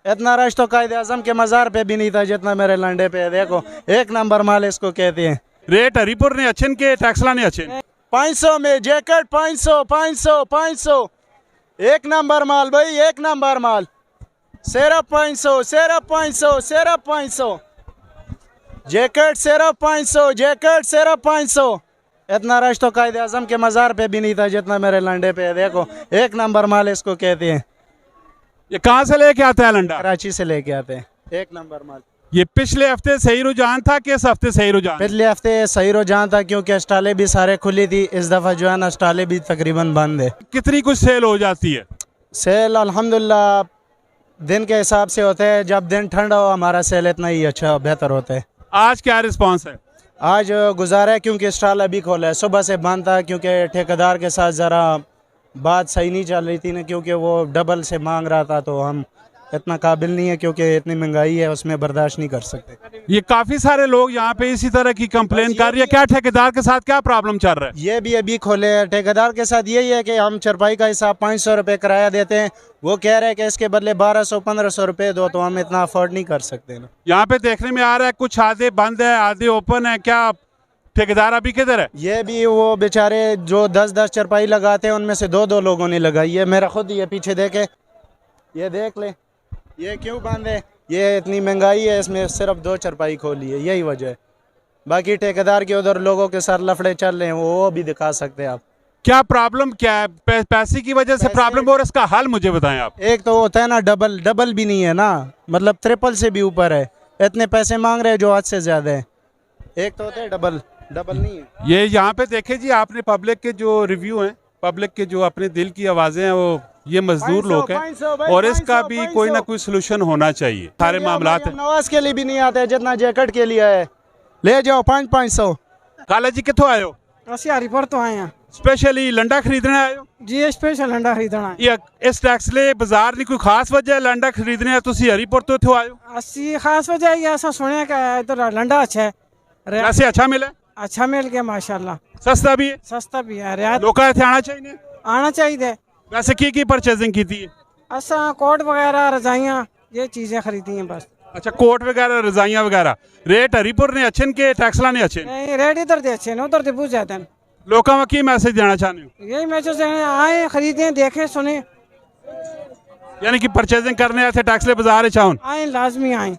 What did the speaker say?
इतना रश तो कायदे आजम के मज़ार पे भी नहीं था जितना मेरे लंडे पे है। देखो एक नंबर माल इसको कहते हैं। रेट हरिपुर ने अच्छे के टैक्सला ने अच्छे 500 में जैकेट 500 एक नंबर माल भाई, एक नंबर माल। सिर्फ 500 जैकेट सिर्फ 500 इतना रश तो कायदे आजम के मज़ार पे भी नहीं था जितना मेरे लंडे पे है। देखो एक नंबर माल इसको कहते हैं। ये कहाँ से लेके आता है लंडा? कराची से लेके आते हैं। एक नंबर माल। ये पिछले हफ्ते सही रुझान था कि इस हफ्ते सही रुझान? पिछले हफ्ते सही रुझान था क्योंकि स्टॉलें भी सारे खुली थी। इस दफ़ा जो है ना स्टॉलें भी तकरीबन बंद है। कितनी कुछ सेल हो जाती है? सेल अल्हम्दुलिल्लाह दिन के हिसाब से होते हैं। जब दिन ठंडा हो हमारा सेल इतना ही अच्छा बेहतर होता है। आज क्या रिस्पांस है? आज गुजारा है क्योंकि स्टॉल अभी खोला है। सुबह से बंद था क्योंकि ठेकेदार के साथ ज़रा बात सही नहीं चल रही थी ना, क्योंकि वो डबल से मांग रहा था तो हम इतना काबिल नहीं है क्योंकि इतनी महंगाई है उसमें बर्दाश्त नहीं कर सकते। ये काफी सारे लोग यहाँ पे इसी तरह की कंप्लेन कर रही है। क्या ठेकेदार के साथ क्या प्रॉब्लम चल रहा है? ये भी अभी खोले हैं। ठेकेदार के साथ यही है कि हम चरपाई का हिसाब 500 रुपये किराया देते हैं। वो कह रहे हैं कि इसके बदले 1200-1500 रुपये दो, तो हम इतना अफोर्ड नहीं कर सकते ना। यहाँ पे देखने में आ रहा है कुछ आधे बंद है आधे ओपन है। क्या ठेकेदार अभी किधर है? ये भी वो बेचारे जो 10-10 चरपाई लगाते हैं उनमें से 2-2 लोगों ने लगाई है। मेरा खुद ये पीछे देखे, ये देख ले ये क्यों बंद है। ये इतनी महंगाई है, इसमें सिर्फ 2 चरपाई खोली है, यही वजह है। बाकी ठेकेदार के उधर लोगों के साथ लफड़े चल रहे हैं, वो भी दिखा सकते हैं आप। क्या प्रॉब्लम क्या है? पैसे की वजह से प्रॉब्लम और इसका हल मुझे बताएं आप। एक तो होता है ना डबल भी नहीं है ना, मतलब ट्रिपल से भी ऊपर है। इतने पैसे मांग रहे हैं जो हद से ज्यादा है। एक तो होता है डबल नहीं है। ये यहाँ पे देखे जी आपने पब्लिक के जो रिव्यू हैं, पब्लिक के जो अपने दिल की आवाजें हैं, वो ये मजदूर लोग हैं और इसका भी कोई ना कोई सोल्यूशन होना चाहिए। सारे मामला नवाज के लिए भी नहीं आते जितना जैकेट के लिए है। ले जाओ 500। काला जी कितों आयो? ਅਸੀਂ ਹਰੀਪੁਰ ਤੋਂ ਆਏ ਆ स्पेशली लंडा खरीदने आयो? ਜੀ ਇਹ ਸਪੈਸ਼ਲ ਅੰਡਾ ਖਰੀਦਣਾ ये इस टैक्सले बाजार की कोई खास वजह है लंडा खरीदने है? तुसी हरीपुर तो इत्थों आयो? ਅਸੀਂ ਖਾਸ ਵਜ੍ਹਾ ਇਹ ਅਸਾਂ ਸੁਣਿਆ ਕਿ ਇਧਰ ਲੰਡਾ ਅੱਛਾ ਹੈ वैसे अच्छा मिला? अच्छा मिल गया माशाल्लाह। सस्ता भी है? सस्ता भी है। रियायत लोग इत्थे आना चाहिए। आना चाहिए। वैसे की परचेजिंग की थी? असां कोट वगैरह रजाइयाँ ये चीज़ें खरीदी हैं बस। अच्छा कोट वगैरह रजाइयाँ वगैरह। रेट हरीपुर ने अच्छे के टैक्सला ने अच्छे? नहीं रेट इधर दे अच्छे उधर से पूछ जाते हैं। लोगों में की मैसेज देना चाहते हो? यही मैसेज आए खरीदें देखें सुने, यानी कि परचेजिंग करने ऐसे टैक्सले बाजार चाहूँ आए लाजमी आए।